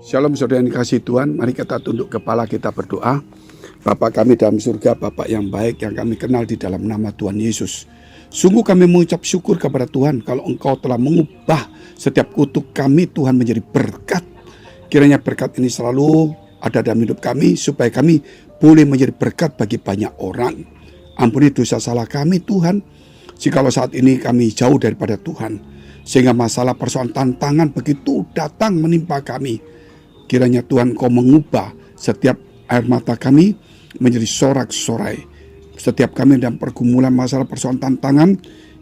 Shalom saudara yang dikasihi Tuhan, mari kita tunduk kepala kita berdoa. Bapa kami dalam surga, Bapa yang baik yang kami kenal di dalam nama Tuhan Yesus. Sungguh kami mengucap syukur kepada Tuhan kalau Engkau telah mengubah setiap kutuk kami Tuhan menjadi berkat. Kiranya berkat ini selalu ada dalam hidup kami supaya kami boleh menjadi berkat bagi banyak orang. Ampuni dosa salah kami Tuhan, jikalau saat ini kami jauh daripada Tuhan, sehingga masalah persoalan tantangan begitu datang menimpa kami. Kiranya Tuhan Kau mengubah setiap air mata kami menjadi sorak-sorai. Setiap kami dalam pergumulan masalah persoalan tantangan,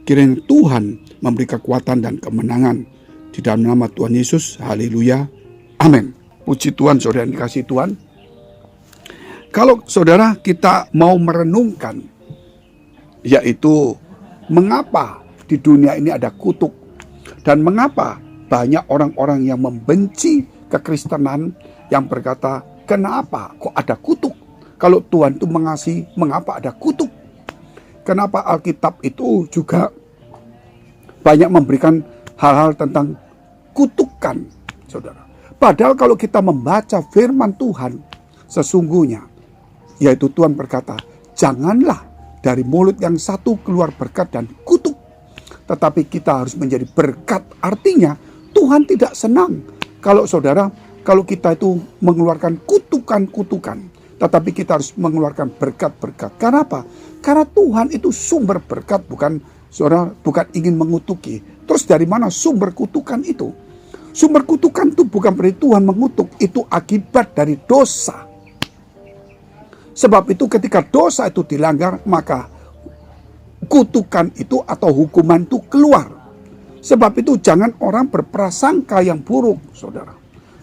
kiranya Tuhan memberi kekuatan dan kemenangan. Di dalam nama Tuhan Yesus, haleluya, amin. Puji Tuhan, saudara yang dikasihi Tuhan. Kalau saudara kita mau merenungkan, yaitu mengapa di dunia ini ada kutuk, dan mengapa banyak orang-orang yang membenci kekristenan yang berkata, kenapa kok ada kutuk? Kalau Tuhan itu mengasihi, mengapa ada kutuk? Kenapa Alkitab itu juga banyak memberikan hal-hal tentang kutukan, saudara. Padahal kalau kita membaca firman Tuhan, sesungguhnya, yaitu Tuhan berkata, janganlah dari mulut yang satu keluar berkat dan kutuk. Tetapi kita harus menjadi berkat. Artinya Tuhan tidak senang kalau kita itu mengeluarkan kutukan-kutukan, tetapi kita harus mengeluarkan berkat-berkat. Kenapa? Karena Tuhan itu sumber berkat, bukan ingin mengutuki. Terus dari mana sumber kutukan itu? Sumber kutukan itu bukan berarti Tuhan mengutuk, itu akibat dari dosa. Sebab itu ketika dosa itu dilanggar, maka kutukan itu atau hukuman itu keluar. Sebab itu jangan orang berprasangka yang buruk, saudara.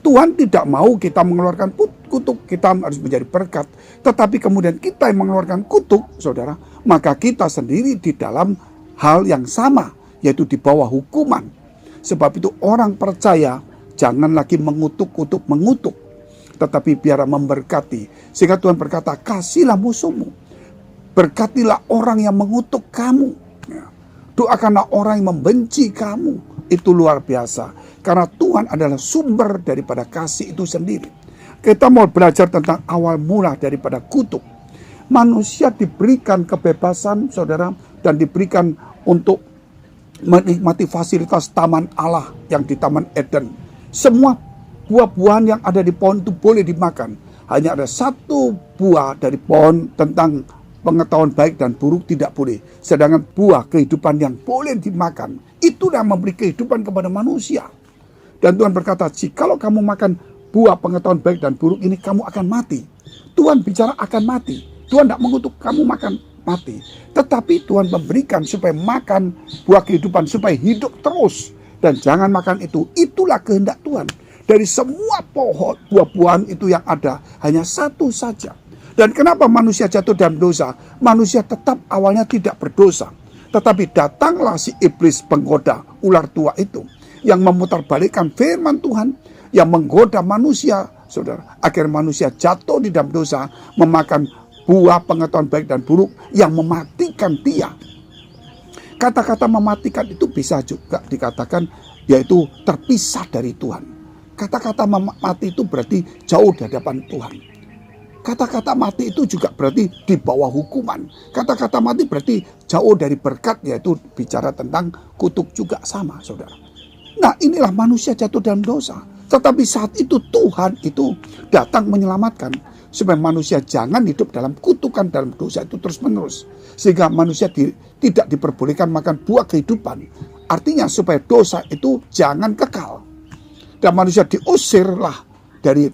Tuhan tidak mau kita mengeluarkan kutuk, kita harus menjadi berkat. Tetapi kemudian kita yang mengeluarkan kutuk, saudara, maka kita sendiri di dalam hal yang sama, yaitu di bawah hukuman. Sebab itu orang percaya jangan lagi mengutuk, tetapi biar memberkati. Sehingga Tuhan berkata, kasihlah musuhmu, berkatilah orang yang mengutuk kamu. Doakanlah orang yang membenci kamu. Itu luar biasa. Karena Tuhan adalah sumber daripada kasih itu sendiri. Kita mau belajar tentang awal mula daripada kutuk. Manusia diberikan kebebasan, saudara, dan diberikan untuk menikmati fasilitas taman Allah yang di Taman Eden. Semua buah-buahan yang ada di pohon itu boleh dimakan. Hanya ada satu buah dari pohon tentang pengetahuan baik dan buruk tidak boleh. Sedangkan buah kehidupan yang boleh dimakan, itulah memberi kehidupan kepada manusia. Dan Tuhan berkata, jikalau kamu makan buah pengetahuan baik dan buruk ini, kamu akan mati. Tuhan bicara akan mati. Tuhan tidak mengutuk kamu makan mati. Tetapi Tuhan memberikan supaya makan buah kehidupan, supaya hidup terus. Dan jangan makan itu. Itulah kehendak Tuhan. Dari semua pohon buah-buahan itu yang ada, hanya satu saja. Dan kenapa manusia jatuh dalam dosa? Manusia tetap awalnya tidak berdosa. Tetapi datanglah si iblis penggoda, ular tua itu, yang memutarbalikkan firman Tuhan, yang menggoda manusia, saudara. Akhirnya manusia jatuh di dalam dosa, memakan buah pengetahuan baik dan buruk, yang mematikan dia. Kata-kata mematikan itu bisa juga dikatakan, yaitu terpisah dari Tuhan. Kata-kata mati itu berarti jauh dari hadapan Tuhan. Kata-kata mati itu juga berarti di bawah hukuman. Kata-kata mati berarti jauh dari berkat, yaitu bicara tentang kutuk juga sama, saudara. Nah, inilah manusia jatuh dalam dosa. Tetapi saat itu Tuhan itu datang menyelamatkan. Supaya manusia jangan hidup dalam kutukan, dalam dosa itu terus-menerus. Sehingga manusia tidak diperbolehkan makan buah kehidupan. Artinya supaya dosa itu jangan kekal. Dan manusia diusirlah dari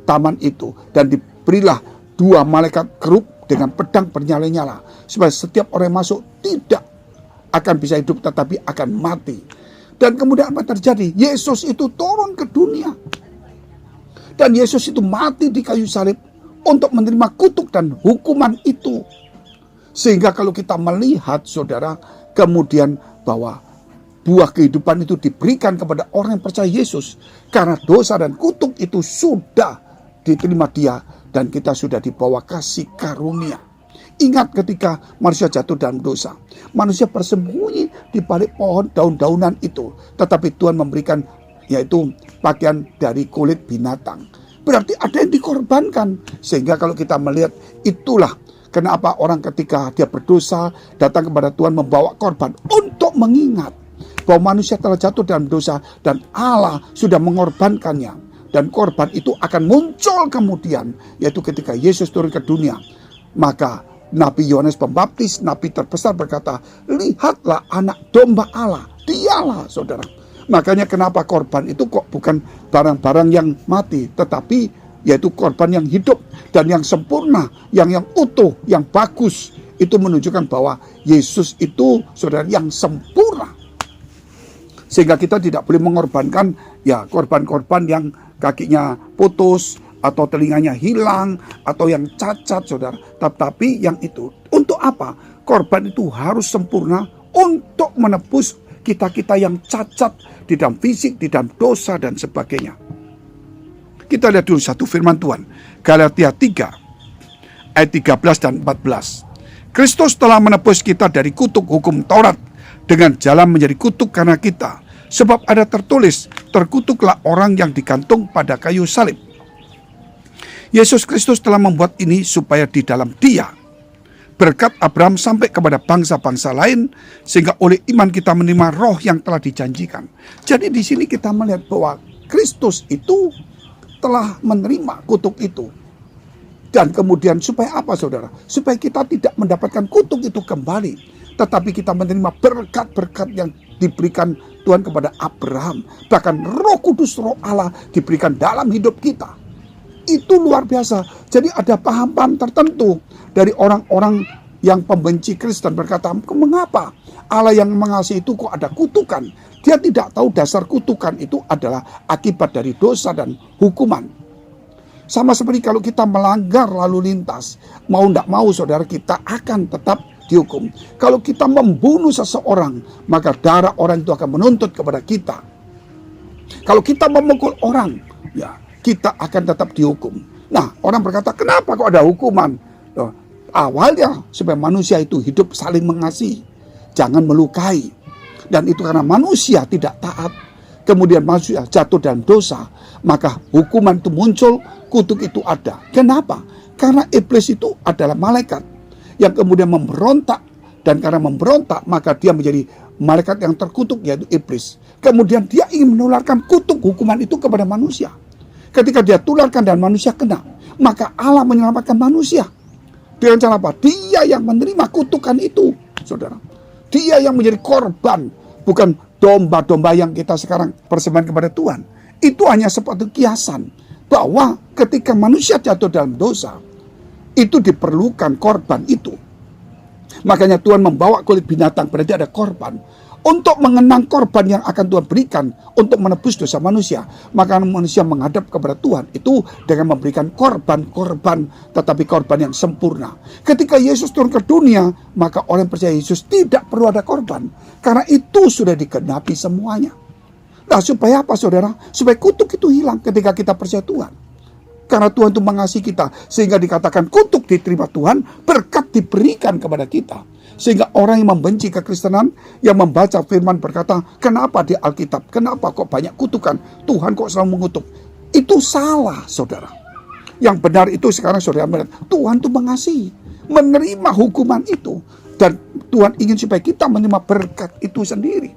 taman itu. Dan berilah dua malaikat kerub dengan pedang bernyala-nyala. Supaya setiap orang yang masuk tidak akan bisa hidup, tetapi akan mati. Dan kemudian apa terjadi? Yesus itu turun ke dunia. Dan Yesus itu mati di kayu salib untuk menerima kutuk dan hukuman itu. Sehingga kalau kita melihat, saudara, kemudian bahwa buah kehidupan itu diberikan kepada orang yang percaya Yesus. Karena dosa dan kutuk itu sudah diterima dia. Dan kita sudah dibawa kasih karunia. Ingat ketika manusia jatuh dalam dosa. Manusia bersembunyi di balik pohon daun-daunan itu. Tetapi Tuhan memberikan yaitu pakaian dari kulit binatang. Berarti ada yang dikorbankan. Sehingga kalau kita melihat, itulah kenapa orang ketika dia berdosa datang kepada Tuhan membawa korban untuk mengingat bahwa manusia telah jatuh dalam dosa dan Allah sudah mengorbankannya. Dan korban itu akan muncul kemudian, yaitu ketika Yesus turun ke dunia. Maka Nabi Yohanes Pembaptis, nabi terbesar, berkata, lihatlah anak domba Allah, dialah, saudara. Makanya kenapa korban itu kok bukan barang-barang yang mati, tetapi yaitu korban yang hidup dan yang sempurna, yang utuh, yang bagus. Itu menunjukkan bahwa Yesus itu, saudara, yang sempurna. Sehingga kita tidak boleh mengorbankan ya korban-korban yang kakinya putus, atau telinganya hilang, atau yang cacat, saudara. Tetapi yang itu, untuk apa? Korban itu harus sempurna untuk menebus kita-kita yang cacat di dalam fisik, di dalam dosa, dan sebagainya. Kita lihat dulu satu firman Tuhan. Galatia 3, ayat 13 dan 14. Kristus telah menebus kita dari kutuk hukum Taurat dengan jalan menjadi kutuk karena kita. Sebab ada tertulis, terkutuklah orang yang digantung pada kayu salib. Yesus Kristus telah membuat ini supaya di dalam Dia berkat Abraham sampai kepada bangsa-bangsa lain, sehingga oleh iman kita menerima roh yang telah dijanjikan. Jadi di sini kita melihat bahwa Kristus itu telah menerima kutuk itu. Dan kemudian supaya apa, saudara? Supaya kita tidak mendapatkan kutuk itu kembali, tetapi kita menerima berkat-berkat yang diberikan Tuhan kepada Abraham. Bahkan Roh Kudus, Roh Allah diberikan dalam hidup kita. Itu luar biasa. Jadi ada paham-paham tertentu dari orang-orang yang pembenci Kristen berkata, mengapa Allah yang mengasihi itu kok ada kutukan? Dia tidak tahu dasar kutukan itu adalah akibat dari dosa dan hukuman. Sama seperti kalau kita melanggar lalu lintas, mau tidak mau, saudara, kita akan tetap dihukum. Kalau kita membunuh seseorang, maka darah orang itu akan menuntut kepada kita. Kalau kita memukul orang, ya, kita akan tetap dihukum. Nah, orang berkata, kenapa kok ada hukuman? Loh, awalnya supaya manusia itu hidup saling mengasihi, jangan melukai. Dan itu karena manusia tidak taat, kemudian manusia jatuh dalam dosa, maka hukuman itu muncul, kutuk itu ada. Kenapa? Karena iblis itu adalah malaikat yang kemudian memberontak, dan karena memberontak maka dia menjadi malaikat yang terkutuk, yaitu iblis. Kemudian dia ingin menularkan kutuk hukuman itu kepada manusia. Ketika dia tularkan dan manusia kena, maka Allah menyelamatkan manusia. Dengan cara apa? Dia yang menerima kutukan itu, saudara. Dia yang menjadi korban, bukan domba-domba yang kita sekarang persembahkan kepada Tuhan. Itu hanya seperti kiasan, bahwa ketika manusia jatuh dalam dosa, itu diperlukan korban itu. Makanya Tuhan membawa kulit binatang, berarti ada korban. Untuk mengenang korban yang akan Tuhan berikan untuk menebus dosa manusia, maka manusia menghadap kepada Tuhan itu dengan memberikan korban-korban, tetapi korban yang sempurna. Ketika Yesus turun ke dunia, maka orang yang percaya Yesus tidak perlu ada korban, karena itu sudah digenapi semuanya. Nah, supaya apa, saudara? Supaya kutuk itu hilang ketika kita percaya Tuhan. Karena Tuhan itu mengasihi kita, sehingga dikatakan kutuk diterima Tuhan, berkat diberikan kepada kita. Sehingga orang yang membenci kekristenan, yang membaca firman berkata, kenapa di Alkitab, kenapa kok banyak kutukan, Tuhan kok selalu mengutuk. Itu salah, saudara. Yang benar itu sekarang saudara melihat, Tuhan itu mengasihi, menerima hukuman itu. Dan Tuhan ingin supaya kita menerima berkat itu sendiri.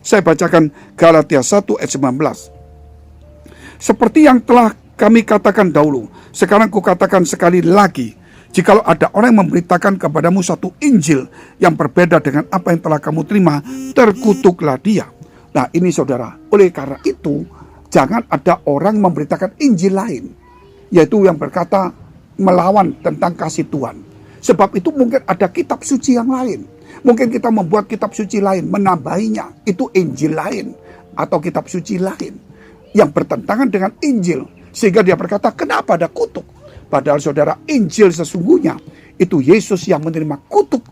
Saya bacakan Galatia 1 ayat 19. Seperti yang telah kami katakan dahulu, sekarang kukatakan sekali lagi, jikalau ada orang yang memberitakan kepadamu satu Injil yang berbeda dengan apa yang telah kamu terima, terkutuklah dia. Nah, ini saudara, oleh karena itu, jangan ada orang memberitakan Injil lain, yaitu yang berkata melawan tentang kasih Tuhan. Sebab itu mungkin ada kitab suci yang lain. Mungkin kita membuat kitab suci lain, menambahinya, itu Injil lain, atau kitab suci lain, yang bertentangan dengan Injil. Sehingga dia berkata, kenapa ada kutuk? Padahal saudara, Injil sesungguhnya itu Yesus yang menerima kutuk,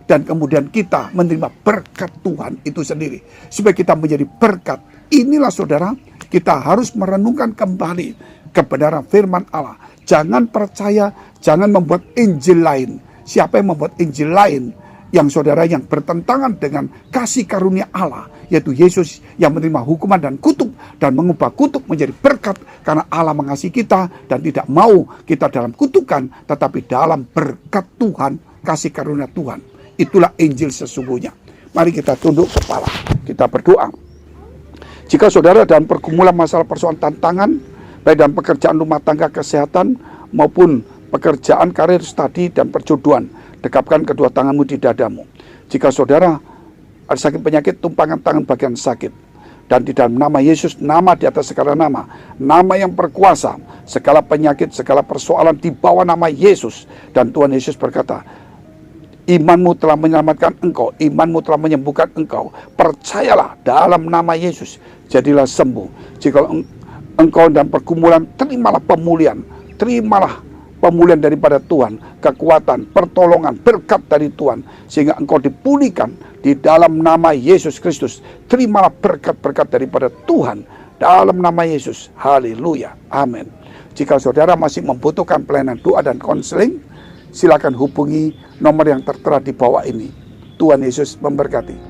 dan kemudian kita menerima berkat Tuhan itu sendiri. Supaya kita menjadi berkat. Inilah saudara, kita harus merenungkan kembali kebenaran firman Allah. Jangan percaya, jangan membuat Injil lain. Siapa yang membuat Injil lain, yang saudara yang bertentangan dengan kasih karunia Allah, yaitu Yesus yang menerima hukuman dan kutuk dan mengubah kutuk menjadi berkat karena Allah mengasihi kita dan tidak mau kita dalam kutukan tetapi dalam berkat Tuhan, kasih karunia Tuhan. Itulah Injil sesungguhnya. Mari kita tunduk kepala, kita berdoa. Jika saudara dalam pergumulan masalah persoalan tantangan, baik dalam pekerjaan rumah tangga, kesehatan, maupun pekerjaan, karir, studi, dan perjodohan, dekapkan kedua tanganmu di dadamu. Jika saudara ada sakit penyakit, tumpangkan tangan bagian sakit. Dan di dalam nama Yesus, nama di atas segala nama, nama yang berkuasa, segala penyakit, segala persoalan di bawah nama Yesus. Dan Tuhan Yesus berkata, imanmu telah menyelamatkan engkau, imanmu telah menyembuhkan engkau. Percayalah dalam nama Yesus, jadilah sembuh. Jika engkau dalam pergumulan, terimalah pemulihan, terimalah pemulihan daripada Tuhan, kekuatan, pertolongan, berkat dari Tuhan, sehingga engkau dipulihkan di dalam nama Yesus Kristus. Terimalah berkat-berkat daripada Tuhan dalam nama Yesus. Haleluya, amin. Jika saudara masih membutuhkan pelayanan doa dan konseling, silakan hubungi nomor yang tertera di bawah ini. Tuhan Yesus memberkati.